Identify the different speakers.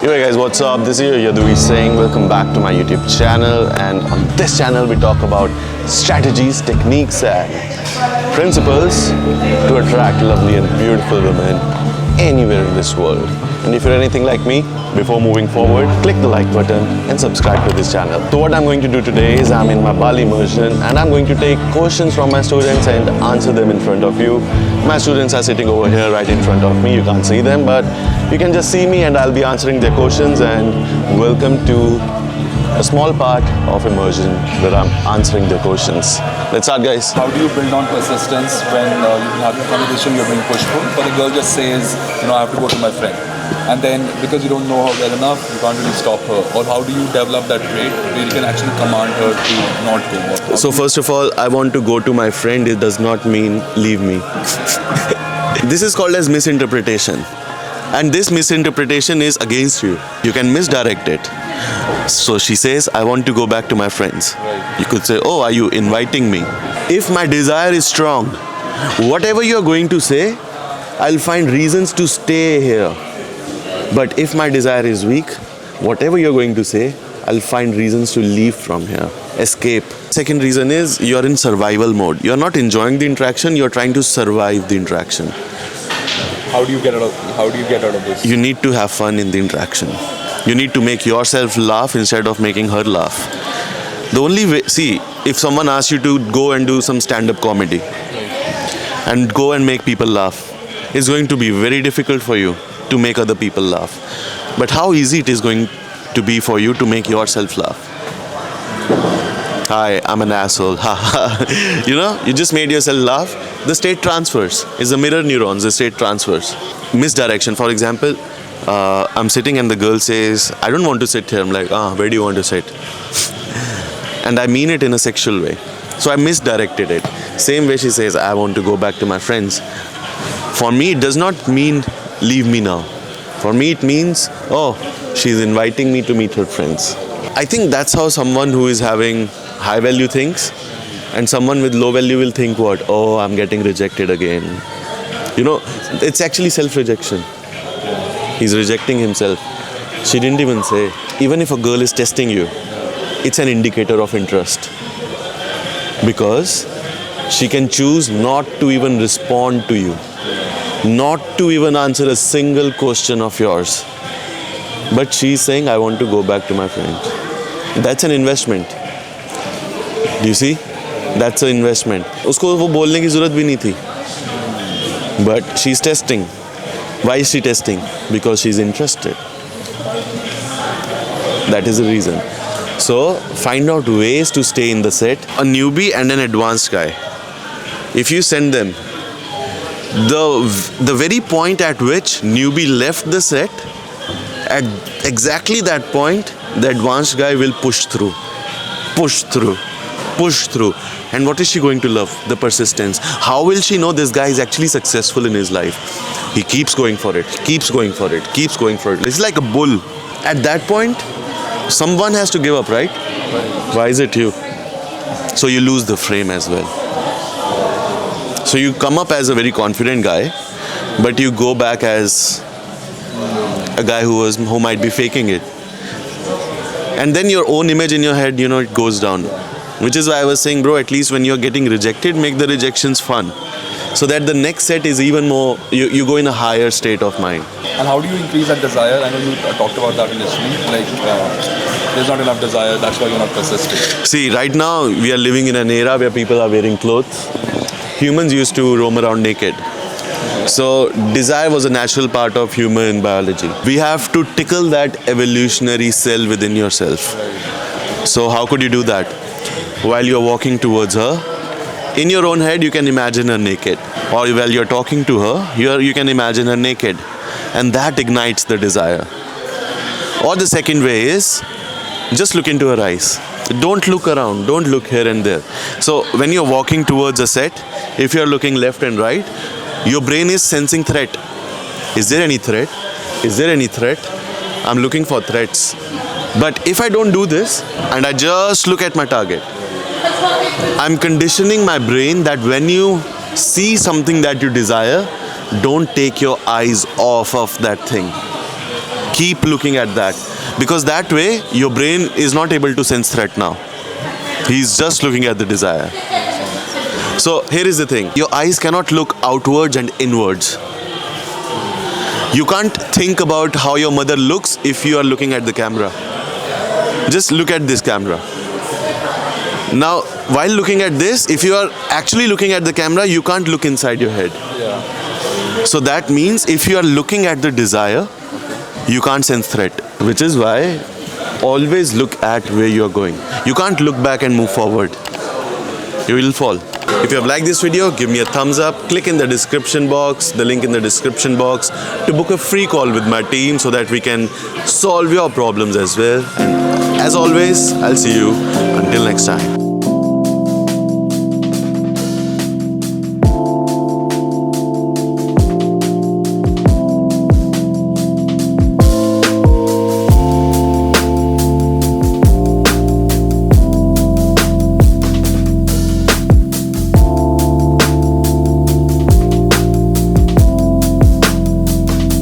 Speaker 1: Hey guys, what's up? This is your Yadhuvir saying welcome back to my YouTube channel, and on this channel we talk about strategies, techniques and principles to attract lovely and beautiful women anywhere in this world. And if you're anything like me, before moving forward, click the like button and subscribe to this channel. So what I'm going to do today is I'm in my Bali immersion and I'm going to take questions from my students and answer them in front of you. My students are sitting over here right in front of me. You can't see them, but you can just see me and I'll be answering their questions. And welcome to a small part of immersion where I'm answering their questions. Let's start, guys.
Speaker 2: How do you build on persistence when you have a conversation, you're being pushful, but the girl just says, I have to go to my friend. And then because you don't know her well enough, you can't really stop her. Or how do you develop that trait where you can actually command her to not go?
Speaker 1: So first of all, I want to go to my friend. It does not mean leave me. This is called as misinterpretation. And this misinterpretation is against you. You can misdirect it. So she says, I want to go back to my friends.
Speaker 2: Right.
Speaker 1: You could say, oh, are you inviting me? If my desire is strong, whatever you're going to say, I'll find reasons to stay here. But if my desire is weak, whatever you're going to say, I'll find reasons to leave from here, escape. Second reason is you're in survival mode. You're not enjoying the interaction, you're trying to survive the interaction.
Speaker 2: How do you get out of this?
Speaker 1: You need to have fun in the interaction. You need to make yourself laugh instead of making her laugh. The only way, see, if someone asks you to go and do some stand-up comedy and go and make people laugh, it's going to be very difficult for you to make other people laugh. But how easy it is going to be for you to make yourself laugh. Hi, I'm an asshole. You just made yourself laugh. The state transfers. It's the mirror neurons, the state transfers. Misdirection, for example, I'm sitting and the girl says, I don't want to sit here. I'm like, where do you want to sit? And I mean it in a sexual way. So I misdirected it. Same way she says, I want to go back to my friends. For me, it does not mean leave me now. For me, it means, she's inviting me to meet her friends. I think that's how someone who is having high value thinks, and someone with low value will think what? Oh, I'm getting rejected again. It's actually self-rejection. He's rejecting himself. She didn't even say. Even if a girl is testing you, it's an indicator of interest. Because she can choose not to even respond to you. Not to even answer a single question of yours. But she's saying, I want to go back to my friends. That's an investment. Do you see? That's an investment. उसको वो बोलने की ज़रूरत भी नहीं थी. But she's testing. Why is she testing? Because she's interested. That is the reason. So find out ways to stay in the set. A newbie and an advanced guy. If you send them, the very point at which newbie left the set, at exactly that point, the advanced guy will push through. And what is she going to love? The persistence. How will she know this guy is actually successful in his life? He keeps going for it. It's like a bull. At that point, someone has to give up, right? Why is it you? So you lose the frame as well. So you come up as a very confident guy, but you go back as a guy who might be faking it. And then your own image in your head, it goes down. Which is why I was saying, bro, at least when you're getting rejected, make the rejections fun. So that the next set is even more, you go in a higher state of mind.
Speaker 2: And how do you increase that desire? I know you talked about that initially. There's not enough desire, that's why you're not persisting.
Speaker 1: See, right now, we are living in an era where people are wearing clothes. Humans used to roam around naked. So desire was a natural part of human biology. We have to tickle that evolutionary cell within yourself. So how could you do that? While you're walking towards her, in your own head you can imagine her naked. Or while you're talking to her, you can imagine her naked. And that ignites the desire. Or the second way is, just look into her eyes. Don't look around, don't look here and there. So when you're walking towards a set, if you're looking left and right, your brain is sensing threat. Is there any threat? I'm looking for threats. But if I don't do this, and I just look at my target, I'm conditioning my brain that when you see something that you desire, don't take your eyes off of that thing. keep looking at that, because that way your brain is not able to sense threat now. He's just looking at the desire. So here is the thing, your eyes cannot look outwards and inwards. You can't think about how your mother looks if you are looking at the camera. Just look at this camera. Now, while looking at this, if you are actually looking at the camera, you can't look inside your head.
Speaker 2: Yeah.
Speaker 1: So that means if you are looking at the desire, you can't sense threat, which is why always look at where you are going. You can't look back and move forward. You will fall. If you have liked this video, give me a thumbs up. Click in the description box, the link in the description box, to book a free call with my team so that we can solve your problems as well. And as always, I'll see you until next time.